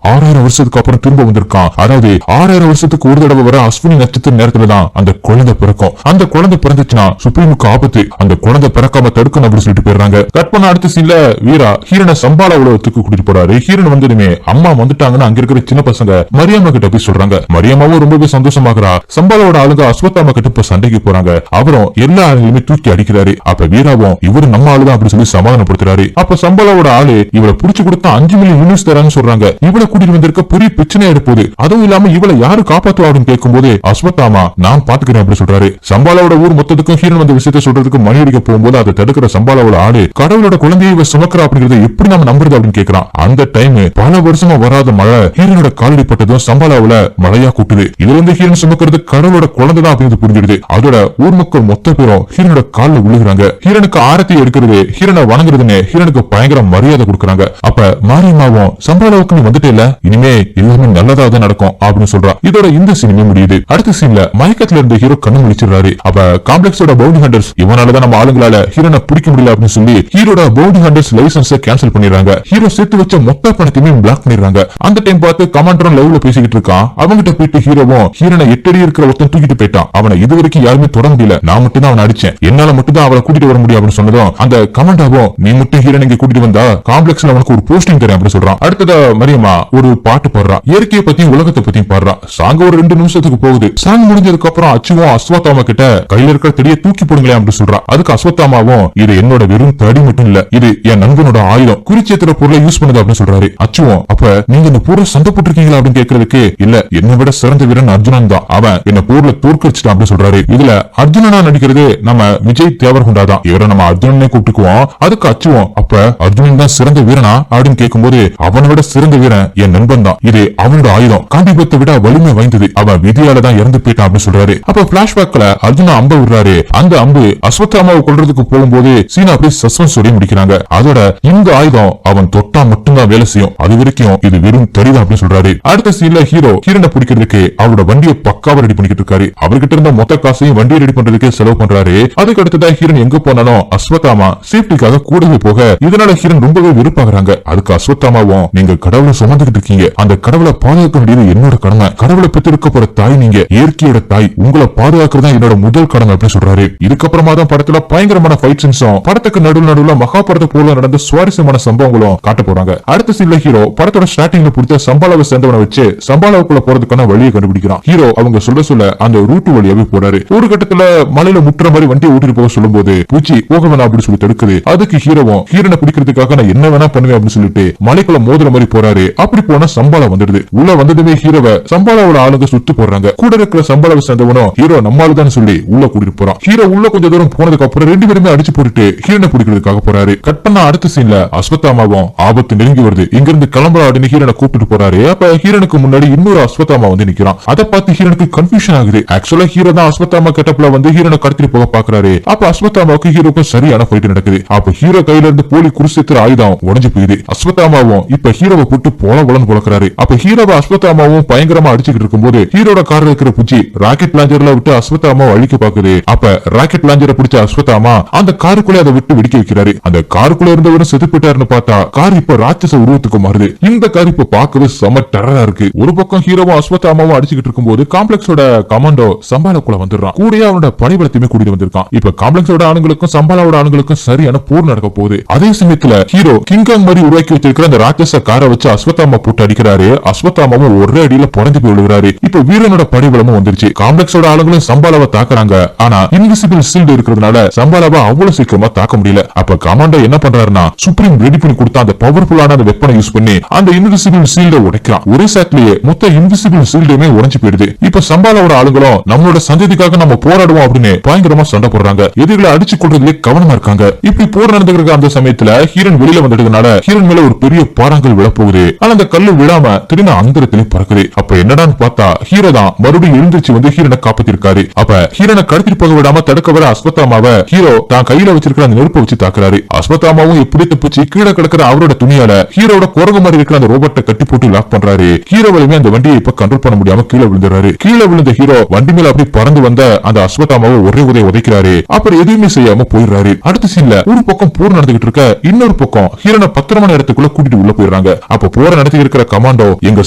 6000 வருஷத்துக்கு அப்புறம் திரும்ப வந்திருக்கான். அதாவது 6000 வருஷத்துக்கு ஒரு தடவை வர அஸ்வினி நட்சத்திர நேரத்துலதான் அந்த குழந்தை பிறக்கும். அந்த குழந்தை பிறந்துச்சுன்னா சுப்ரீமுக்கு ஆபத்து. அந்த குழந்தை பிறக்காம தடுக்கணும் அப்படின்னு சொல்லிட்டு போயிடுறாங்க. கட் பண்ண அடுத்த சீன்ல வீரா ஹீரனை சம்பாலா உலகத்துக்கு கூட்டிட்டு போறாரு. ஹீரன் வந்ததுமே அம்மா வந்துட்டாங்கன்னு அங்க இருக்கிற சின்ன பசங்க மரியம்மா கிட்ட போய் சொல்றாங்க. மரியம்மாவும் ரொம்பவே சந்தோஷமாகறா. சம்பாலாவோட ஆளுங்க அஸ்வத்தாமா கிட்ட இப்ப சண்டைக்கு போறாங்க. அவரும் எல்லா ஆளுங்களுமே தூக்கி அடிக்கிறாரு. அப்ப வீராவும் இவரு நம்ம ஆளுதான் அப்படின்னு சொல்லி சமாதானப்படுத்துறாரு. அப்ப சம்பாலாவோட ஆளு இவளை புடிச்சு கொடுத்தா 5 மில்லியன் யூனிட்ஸ் தரான்னு சொல்றாங்க. இவளை கூட்டிட்டு வந்திருக்க பெரிய பிரச்சனை எடுப்போது. அதுவும் இல்லாம இவளை யாரு காப்பாத்துவா அப்படின்னு கேட்கும்போது அஸ்வத்தாமா நான் பாத்துக்கிறேன் அப்படின்னு சொல்றாரு. சம்பாலாவோட ஊர் மொத்தத்துக்கும் ஹீரன் வந்த விஷயத்தை சொல்றதுக்கு மணி அடிக்க போகும்போது அதை தடுக்கிற சம்பாலாவோட ஆளு கடவுளோட குழந்தையை சுமக்கிறா அப்படிங்கறத எப்படி நம்ம நம்புறது அப்படின்னு கேட்கிறான். அந்த டைம் பல வருஷமா வராத மழை ஹீரனோட காலடி பட்டதும் சம்பாலாவுல மழையா கூட்டுது. இதுல இருந்து ஹீரன் சுமக்கிறது கடவுளோட குழந்தைதான் அப்படின்னு புரிஞ்சிடுது. அதோட ஊர் மக்கள் மொத்த பேரும் ஹீரனோட கால்ல விழுகிறாங்க. ஹீரனுக்கு ஆரத்தி எடுக்கிறது ஹீரனை வணங்குறதுன்னு ஹீரனுக்கு பயங்கர மரியாதை கொடுக்கறாங்க. அப்ப மாரியம்மாவும் சம்பாலாவுக்கு நீ வந்துட்டே இல்ல, இனிமே எல்லாமே நல்லதா தான் நடக்கும் அப்படின்னு சொல்றா. இதோட இந்த சீனுமே முடியுது. அடுத்த சீன்ல மயக்கத்துல இருந்த ஹீரோ கண்ணு முழிச்சிடுறாரு. அப்ப காம்ப்ளெக்ஸோட பவுண்டி ஹண்டர்ஸ் இவனாலதான் நம்ம ஆளுங்களால ஹீரோனை பிடிக்க முடியல அப்படின்னு சொல்லி ஹீரோட பவுண்டி ஹண்டர்ஸ் லைசன்ஸை கேன்சல் பண்ணிடுறாங்க. ஹீரோ சேர்த்து வச்ச மொத்த பணத்தையுமே பிளாக் பண்ணிடுறாங்க. அந்த டைம் பார்த்து கமாண்டரும் லைவ்ல பேசிக்கிட்டு இருக்கான். அவங்கிட்ட போயிட்டு ஹீரோவும் ஹீரோனை 8 அடி இருக்கிற ஒருத்தன் தூக்கிட்டு போயிட்டான். அவனை இதுவரைக்கும் யாருமே தொட முடியல. நான் மட்டும் தான் அவனை அடிச்சேன். என்னால மட்டும் தான் அவளை கூட்டிட்டு வர முடியும் அப்படின்னு சொன்னதும் அந்த கமாண்டாவும் நீ மட்டும் ஹீரோனை இங்க கூட்டிட்டு வந்தா காம்ப்ளெக்ஸ்ல அவனுக்கு ஒரு போஸ்டிங் தரேன் அப்படின்னு சொல்றான். அடுத்ததா மரியம்மா ஒரு பாட்டு பாடுறா. இயற்கையை பத்தியும் உலகத்தை பத்தியும் பாடுறா. சாங் ஒரு 2 நிமிஷத்துக்கு போகுது. சாங் முடிஞ்சதுக்கு அப்புறம் அச்சுவும் அஸ்வத்தாமா கிட்ட கையில இருக்கிற தடியை தூக்கி போடுங்களேன் அப்படின்னு சொல்றா. அதுக்கு அஸ்வத்தாமாவும் இது என்னோட வெறும் தடி மட்டும் இல்ல, இது என் நண்பனோட ஆயுதம், குறிச்சேத்திர பொருளை யூஸ் பண்ணுது அப்படின்னு சொல்றாரு. அச்சுவும் அப்ப நீங்க இந்த போர்ல சண்டை போட்டிருக்கீங்களா அப்படின்னு கேட்கறதுக்கு இல்ல, என்னை விட சிறந்த வீரன் அர்ஜுனன் தான், அவன் என்ன போர்ல தோற்கடிச்சிட்டான் அப்படின்னு சொல்றாரு. இதுல அர்ஜுனனா நடிக்கிறது நம்ம விஜய் தேவர்குண்டா தான். இவரை நம்ம அர்ஜுனனே கூப்பிட்டுக்குவோம். அதுக்கு அச்சுவும் அப்ப அர்ஜுனன் தான் சிறந்த வீரனா அப்படின்னு கேட்கும்போது அவனை விட சிறந்த வீரன் என் நண்பன் தான், இது அவனோட ஆயுதம், காண்டிபத்தை விட வலிமை வாய்ந்தது, அவன் விதியால தான் இறந்து போயிட்டான் அப்படின்னு சொல்றாரு. அப்ப பிளாஷ்பேக்ல அர்ஜுனா அம்பு விடுறாரு. அந்த அம்பு அஸ்வத்தாமாவை கொல்றதுக்கு போகும்போது சீனா அப்படியே சஸ்பென்ஸ் சொல்லி முடிக்கிறாங்க. அதோட இந்த ஆயுதம் அவன் தொட்டா மட்டும்தான் வேலை செய்யும், அது வரைக்கும் இது வெறும் தடிதான் அப்படின்னு சொல்றாரு. அடுத்த சீன்ல ஹீரோ ஹீரோனை பிடிக்கிறதுக்கு அவரோட வண்டியை பக்காவா ரெடி பண்ணிக்கிட்டு இருக்காரு. அவர்கிட்ட இருந்த மொத்த காசையும் வண்டியை ரெடி பண்றதுக்கு செலவு பண்றாரு. அதுக்கு அடுத்ததான் ஹீரன் எங்க போனாலும் அஸ்வத்தாமா சேஃப்டிக்காக கூடவே போக இதனால ஹீரன் ரொம்பவே வெறுப்பாகிறாங்க. அதுக்கு அஸ்வத்தாமாவும் நீங்க கடவுளை சுமந்துகிட்டு இருக்கீங்க, அந்த கடவுளை பாதுகாக்க வேண்டியது என்னோட கடமை, கடவுளை பெற்றிருக்க போற தாய் நீங்க, இயற்கையோட தாய், உங்களை பாதுகாக்கிறதா என்னோட முதல் கடமை அப்படின்னு சொல்றாரு. இதுக்கப்புறமா தான் படத்துல பயங்கரமான ஃபைட் சீன்ஸும் படத்துக்கு நடுவுல மகாபாரத போல நடந்த சுவாரஸ்யமான சம்பவங்களும் காட்ட போறாங்க. அடுத்த சீன்ல ஹீரோ படத்தோட ஸ்டார்டிங்ல பிடிச்ச சம்பாலாவை சேர்ந்தவனை வச்சு சம்பாலாவுக்குள்ள போறதுக்கான வழியை கண்டுபிடிக்கிறான். ஹீரோ அவங்க சொல்ல அந்த ரூட் வழியாவே போறாரு. ஒரு கட்டத்துல மலையில முட்டுற மாதிரி வண்டியை ஓட்டிட்டு போக சொல்லும் போது பூச்சி போக வேணாம் அப்படின்னு சொல்லி தடுக்குது. அதுக்கு ஹீரோவும் ஹீரோனை பிடிக்கிறதுக்காக நான் என்ன வேணா பண்ணுவேன் அப்படின்னு சொல்லிட்டு மலைக்குள்ள மோதுற மாதிரி போறாரு. அப்படி போனா சம்பாலா வந்துடுது. உள்ள வந்ததுமே ஹீரோவை சம்பாலாவோட ஆளுங்க சுத்து போடுறாங்க. கூட இருக்கிற சம்பாலாவை சேர்ந்தவனும் ஹீரோ நம்மாலுதான் சொல்லி உள்ள கூட்டிட்டு போறான். ஹீரோ உள்ள கொஞ்சம் தூரம் போனதுக்கு அப்புறம் 2 பேருமே அடிச்சு போட்டுட்டு ஹீரோனை பிடிக்கிறதுக்காக போறாரு. கட் பண்ண அடுத்த சீன்ல அஸ்வத்தாமாவும் ஆபத்து நெருங்கி வருது, இங்க இருந்து கிளம்புற அப்படின்னு ஹீரோனை கூப்பிட்டு போறாரு. அப்ப ஹீரோனுக்கு முன்னாடி இன்னொரு அஸ்வத்தாமா வந்து நிக்கிறான். அதை பார்த்து ஹீரோனுக்கு கன்ஃபியூஷன் ஆகுது. ஆக்சுவலா ஹீரோ தான் அஸ்வத்தாமா கெட்டப்ல வந்து ஹீரோனை கடத்திட்டு போக பாக்குறாரு. அப்ப அஸ்வத்தாமாவுக்கு ஹீரோக்கும் சரியான ஃபைட் நடக்குது. அப்ப ஹீரோ கையில இருந்து போலி குருசேத்திர ஆயுதம் உடைஞ்சு போகுது. அஸ்வத்தாமாவும் இப்ப ஹீரோவை போட்டு போலன்னு பொழக்கிறாரு. அப்ப ஹீரோவை அஸ்வத்தாமாவும் பயங்கரமா அடிச்சுக்கிட்டு இருக்கும்போது ஹீரோட கார்ல இருக்கிற பூச்சி ராக்கெட் லாஞ்சர்ல விட்டு அஸ்வத்தாமா அழிக்க பாக்குது. அப்ப ராக்கெட் லாஞ்சரை பிடிச்ச அஸ்வத்தாமா அந்த காருக்குள்ளே அதை விட்டு வெடிக்க வைக்கிறாரு. அந்த காருக்குள்ள இருந்தவரும் செத்து போயிட்டாருன்னு பார்த்தா கார் இப்ப ராட்சச உருவத்துக்கு மாறுது. இந்த கார் இப்ப பார்க்கவே செம டெரரா இருக்கு. ஒரு பக்கம் ஹீரோவும் அஸ்வத்தாமாவும் அடிச்சுக்கிட்டு இருக்கும்போது காம்ப்ளெக்ஸோட கமாண்டோ சம்பாலாக்குள்ள வந்துடுறான். கூடயே அவனோட படைபலத்தையுமே கூட்டிட்டு வந்திருக்கான். இப்ப காம்ப்ளெக்ஸோட ஆளுங்களுக்கும் சம்பாலாவோட ஆளுங்களுக்கும் சரியான போர் நடக்க போகுது. அதே சமயத்துல ஹீரோ கிங்காங் மாதிரி உருவாக்கி வச்சிருக்கிற அந்த ராட்சச காரை வச்சு அஸ்வத்தாமா போட்டு அடிக்கிறாரு. அஸ்வத்தாமாவும் ஒரே அடியில புறஞ்சு போய் விழுகிறாரு. இப்ப வீரனோட படைபலமும் வந்துருச்சு. காம்ப்ளெக்ஸோட ஆளுங்களும் சம்பாலாவை தாக்குறாங்க. ஆனா இன்விசிபிள் ஷீல்டு இருக்கிறதுனால சம்பாலாவை அவ்வளவு சீக்கிரமா தாக்க முடியல. அப்ப கமாண்டோ என்ன பண்றாருன்னா சுப்ரீம் ரெடி பண்ணி கொடுத்த அந்த பவர்ஃபுல்லான அந்த வெப்பனை யூஸ் பண்ணி அந்த இன்விசிபிள் ஷீல்ட உடைக்கிறான். ஒரே சாட்லயே மொத்த இன்விசிபிள் ஷீல்டுமே உடைஞ்சு போயிடுது. இப்ப சம்பாலாவோட ஆளுங்களும் நம்மளோட சந்ததிக்காக நம்ம போராடுவோம் அப்படின்னு பயங்கரமா சண்டை போடுறாங்க. எதிரிகளை அடிச்சு கொள்றதுலயே கவனமா இருக்காங்க. இப்படி போர் நடந்துகிற அந்த சமயத்துல ஹீரன் வெளியில வந்துட்டதுனால ஹீரன் மேல ஒரு பெரிய பாறாங்கல் விழப்போகுது. ஆனா அந்த கல்லு விழாம திரும்ப அந்தரத்திலே பறக்குது. அப்ப என்னடான்னு பார்த்தா ஹீரோ தான் மறுபடியும் எழுந்திருச்சு வந்து ஹீரனை காப்பாத்திருக்காரு. அப்ப ஹீரனை கடத்திட்டு போக விடாம தடுக்க வர அஸ்வத்தாமாவை ஹீரோ தான் கையில வச்சிருக்கிற அந்த நெருப்பை வச்சு தாக்குறாரு. அஸ்வத்தாமாவும் எப்படி தப்பிச்சு கீழே கிடக்கிற அவரோட துணியால ஹீரோட குரங்கு மாதிரி இருக்கிற அந்த ரோபோட்டை கட்டி போட்டு லாக் பண்றாரு. ஹீரோவாலுமே அந்த வண்டியை இப்ப கண்ட்ரோல் பண்ண முடியாம கீழே விழுந்துறாரு. கீழே விழுந்த ஹீரோ வண்டி மேல அப்படி பறந்து வந்த அந்த அஸ்வத்தாமாவை ஒரே உதைக்கிறாரு. அப்புறம் எதுவுமே செய்யாம போயிடுறாரு. அடுத்த சீன்ல ஒரு பக்கம் போர் நடந்துகிட்டு இருக்க, இன்னொரு பக்கம் ஹீரோனை பத்திரமான இடத்துக்குள்ள கூட்டிட்டு உள்ள போயிடுறாங்க. அப்ப போற நடத்தி இருக்கிற கமாண்டோ எங்க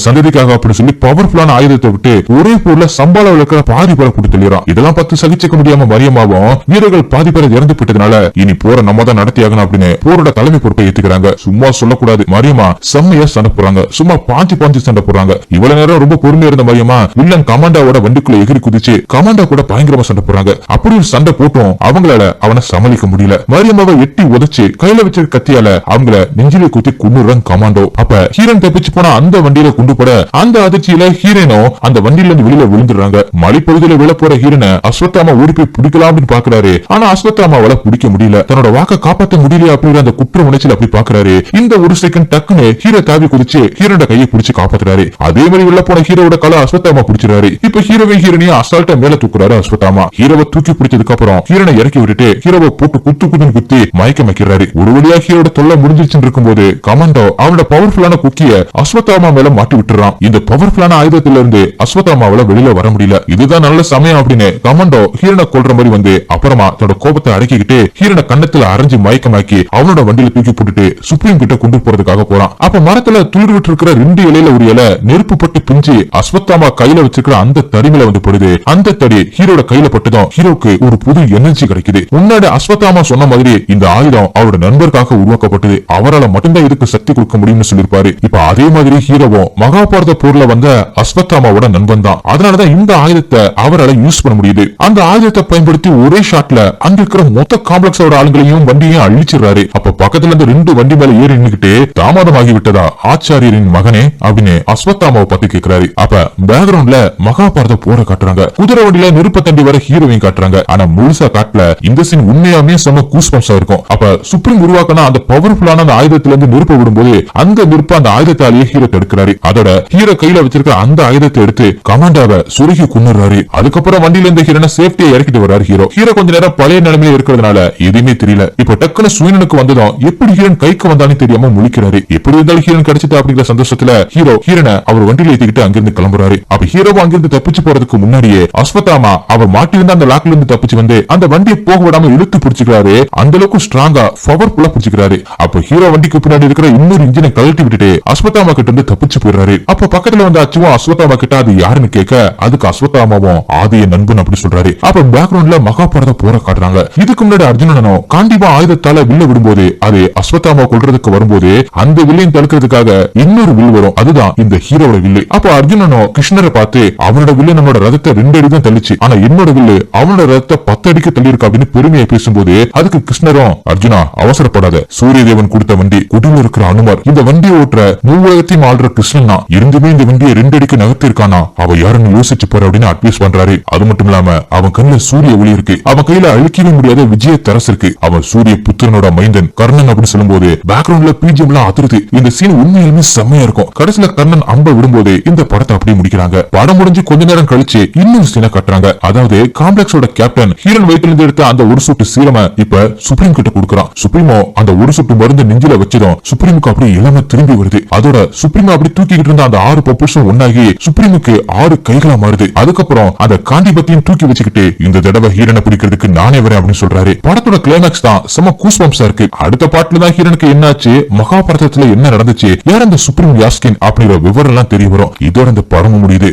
சந்ததிக்காக அப்படின்னு சொல்லி பவர்ஃபுல்லான ஆயுதத்தை விட்டு ஒரே போர்ல சம்பாலாவில் இருக்கிற பாதி பேரை கூட்டி தள்ளிறான். இதெல்லாம் பார்த்து சகிச்சுக்க முடியாம மரியமாவும் வீரர்கள் பாதி பேரை இறந்து போயிட்டதுனால இனி போற நம்ம தான் நடத்தியாகணும் அப்படின்னு போரோட தலைமை பொறுப்பை ஏத்துக்கிறாங்க. சும்மா சொல்லக்கூடாது, மரியமா செம்மையா சண்டை போறாங்க. சும்மா பாஞ்சு சண்டை போறாங்க. இவ்வளவு நேரம் ரொம்ப பொறுமையா இருந்த மரியமா வில்லன் கமாண்டாவோட வண்டிக்குள்ள எகிரி குதிச்சு கமாண்டா கூட பயங்கரமா சண்டை போறாங்க. அப்படி ஒரு சண்டை போட்டும் அவங்களால அவனை சமாளிக்க முடியல. மரியமாவை எட்டி உதைச்சு கையில வச்சிருக்க கத்தியால அவங்கள நெஞ்சிலே குத்தி கொன்னுறான் கமாண்டோ. அப்ப ஹீரன் தப்பிச்சு போனா அந்த வண்டியில கொண்டு போட அந்த அதிர்ச்சியில ஹீரனோ அந்த வண்டியில இருந்து வெளியில விழுந்துடுறாங்க. மலைப்பகுதியில விழ போற ஹீரனை அஸ்வத்தாமா ஓடி போய் பிடிக்கலாம் அப்படின்னு பாக்குறாரு. ஆனா அஸ்வத்தாமாவால பிடிக்க முடியல. தன்னோட வாக்க காப்பாற்ற முடியல அப்படிங்கிற அந்த குற்ற உணர்ச்சியில அப்படி பாக்குறாரு. இந்த ஒரு செகண்ட் டக்குன்னு ஹீரோ தாவி குதிச்சு ஹீரோட கையை பிடிச்சு காப்பாத்துறாரு. அதே மாதிரி உள்ள போன ஹீரோட கால அஸ்வத்தாமா பிடிச்சிருக்காரு. இப்ப ஹீரோவை ஹீரோனையும் அசால்ட்டா மேல தூக்குறாரு அஸ்வத்தாமா. ஹீரோவை தூக்கி பிடிச்சதுக்கு அப்புறம் ஹீரோனை இறக்கி விட்டுட்டு ஹீரோவை போட்டு குத்தி மயக்க வைக்கிறாரு. ஒரு வழியா ஹீரோட தொல்லை முடிஞ்சிருச்சுன்னு இருக்கும்போது கமாண்டோ அவனோட பவர்ஃபுல்லான குக்கிய அஸ்வத்தாமா மேல மாட்டி விட்டுறான். இந்த பவர்ஃபுல்லான ஆயுதத்துல இருந்து அஸ்வத்தாமாவால வெளியில வர முடியல. இதுதான் நல்ல சமயம் அப்படின்னு கமாண்டோ ஹீரோனை கொல்ற மாதிரி வந்து அப்புறமா தன்னோட கோபத்தை அடக்கிக்கிட்டு ஹீரோனை கண்ணத்துல அரைஞ்சு மயக்கமாக்கி அவனோட வண்டியில தூக்கி போட்டுட்டு சுப்ரீம் கிட்ட கொண்டு போறதுக்காக போறான். அப்ப மரத்துல துளிர் விட்டு இருக்கிற 2 இலையில ஒரு இலை நெருப்பு பட்டு பிஞ்சு அஸ்வத்தாமா கையில வச்சிருக்கிற அந்த தடி மேல வந்து படுது. அந்த தடி ஹீரோட கையில பட்டுதான் ஹீரோக்கு ஒரு புது எனர்ஜி கிடைக்குது. முன்னாடி அஸ்வத்தாமா சொன்ன மாதிரி இந்த ஆயுதம் அவரோட நண்பருக்காக உருவாக்கப்பட்டது. அவரால் மட்டும்தான் இதுக்கு சக்தி கொடுக்க முடியும்னு சொல்லிருப்பாரு. இப்ப அதே மாதிரி ஹீரோவும் மகாபாரத போர்ல வந்த அஸ்வத்தாமாவோட நண்பன் தான். அதனாலதான் இந்த ஆயுதத்தை அவரால் யூஸ் பண்ண முடியுது. அந்த ஆயுதத்தை பயன்படுத்தி ஒரே ஷாட்ல அங்க இருக்கிற மொத்த காம்ப்ளெக்ஸோட ஆளுங்களையும் வண்டியையும் அழிச்சிடுறாரு. அப்ப பக்கத்துல இருந்து 2 வண்டி மேல ஏறி நின்னுக்கிட்டு தாமதமாகி விட்டதா ஆச்சாரியரின் மகனே அப்படின்னு அஸ்வத்தாமாவை பத்தி கேட்கிறாரு. அப்ப பேக்ரவுண்ட்ல மகாபாரத போரை காட்டுறாங்க. குதிரை வண்டியில நெருப்ப தண்டி வர ஹீரோவையும் காட்டுறாங்க. ஆனா முழுசா காட்டல. இந்த சீன் உண்மையாமே செம கூஸ்பம்ஸா இருக்கும். அப்ப சுப்ரீம் உருவாக்கின அந்த பவர்ஃபுல்லான அந்த ஆயுதத்துல இருந்து நெருப்ப விடும்போது அந்த நெருப்பு அந்த ஆயுதத்தாலேயே ஹீரோ தடுக்கிறாரு. அதோட ஹீரோ கையில வச்சிருக்க அந்த ஆயுதத்தை எடுத்து கமாண்டாவை சுருகி கொன்னுறாரு. அதுக்கப்புறம் வண்டியில இருந்து ஹீரோனை சேஃப்டியா இறக்கிட்டு வர்றாரு ஹீரோ. ஹீரோ கொஞ்ச நேரம் பழைய நிலைமையில இருக்கிறதுனால எதுவுமே தெரியல. இப்ப டக்குனு சுயனுக்கு வந்ததும் எப்படி ஹீரோன் கைக்கு வந்தானே தெரியாம முழிக்கிறாரு. எப்படி இருந்தாலும் ஹீரோன் கிடைச்சிட்டு அப்படிங்கிற சந்தோஷத்துல ஹீரோனை அவர் வண்டியில ஏத்திக்கிட்டு அங்கிருந்து கிளம்புறாரு. அப்ப ஹீரோவும் அங்கிருந்து தப்பிச்சு போறதுக்கு முன்னாடியே அஸ்வத்தாமா அவர் மாட்டிருந்த அந்த லாக்ல இருந்து தப்பிச்சு வந்து அந்த வண்டியை போக விடாம இழுத்து பிடிச்சுக்கிறாரு. அந்த அளவுக்கு ஸ்ட்ராங்கா பவர்ஃபுல்லா பிடிச்சுக்கிறாரு. அப்ப ஹீரோ வண்டிக்கு பின்னாடி இருக்கிற இன்னொரு இன்ஜினை கழட்டி விட்டுட்டு அஸ்வத்தாமா கிட்ட இருந்து தப்பிச்சு போயிடுறாரு. அப்ப பக்கத்துல வந்து அச்சுவும் அஸ்வத்தாமா கிட்ட அது யாருன்னு கேட்க அதுக்கு அஸ்வத்தாமாவும் ஆதிய நண்பன் அப்படி சொல்றாரு. அப்ப பேக்ரவுண்ட்ல மகாபாரத போர காட்டுறாங்க. இதுக்கு முன்னாடி அர்ஜுனனும் காண்டிபா ஆயுதத்தால வில்ல விடும்போது அது அஸ்வத்தாமா கொல்றதுக்கு வரும்போது அந்த வில்லையும் தடுக்கிறதுக்காக இன்னொரு வில் வரும். அதுதான் இந்த ஹீரோட வில்லு. அப்ப அர்ஜுனனும் கிருஷ்ணரை பார்த்து அவனோட வில்லு நம்மளோட ரதத்தை 2 அடி தான் தள்ளிச்சு, ஆனா என்னோட வில்லு அவனோட ரதத்தை 10 அடிக்கு தள்ளி இருக்கு அப்படின்னு பெருமையை பேசும்போது அதுக்கு கிருஷ்ணரும் அர்ஜுனா அவசரப்படாத, சூரிய தேவன் கொடுத்த வண்டி, குடியில் இருக்கிற அனுமர் இந்த வண்டியை ஓட்டுற 3000 ஆள்ற கிருஷ்ணன் தான், இருந்துமே இந்த வண்டியை 2 அடிக்கு நகர்த்தி இருக்கானா அவ யாருன்னு யோசிச்சு போற அப்படின்னு அட்வைஸ் பண்றாரு. அது மட்டும் இல்லாம அவன் கண்ணுல சூரிய ஒளி இருக்கு, அவன் கையில அழிக்கவே முடியாத விஜய தரசு இருக்கு, அவன் சூரிய புத்திரனோட மைந்தன் கர்ணன் அப்படின்னு சொல்லும் போது பேக்ரவுண்ட்ல பிஜிஎம் எல்லாம் அதிருது. இந்த சீன் உண்மையிலுமே செம்மையா இருக்கும். கடைசியில கர்ணன் அம்ப விடும்போது இந்த படத்தை அப்படியே முடிக்கிறாங்க. படம் முடிஞ்சு கொஞ்ச நேரம் கழிச்சு இன்னொரு சீனை கட்டுறாங்க. அதாவது காம்ப்ளெக்ஸோட கேப்டன் ஹீரன் வயிற்றுல இருந்து எடுத்த அந்த ஒரு சொட்டு சீரம இப்ப சுப்ரீம் கிட்ட கொடுக்கறான். சுப்ரீமோ அந்த ஒரு சொட்டு மருந்து நெஞ்சில வச்சதும் சுப்ரீமுக்கு அப்படி இளம திரும்பி வருது. அதோட சுப்ரீம் அப்படி தூக்கிட்டு இருந்த அந்த 6 பப்புஷம் ஒன்னாகி சுப்ரீமுக்கு 6 கைகளா மாறுது. அதுக்கப்புறம் அந்த காண்டிபத்தையும் தூக்கி வச்சுக்கிட்டு இந்த தடவை ஹீரனை பிடிக்கிறதுக்கு நானே வரேன் அப்படின்னு சொல்றாரு. படத்தோட கிளைமேக்ஸ் தான் செம கூஸ்பம்ஸா இருக்கு. அடுத்த பாட்டுல தான் ஹீரனுக்கு என்னாச்சு, மகாபாரதத்துல என்ன நடந்துச்சு, யார் அந்த சுப்ரீம் யாஸ்கின் அப்படிங்கிற விவரம் எல்லாம் தெரிய வரும். இதோட இந்த படம் முடியுது.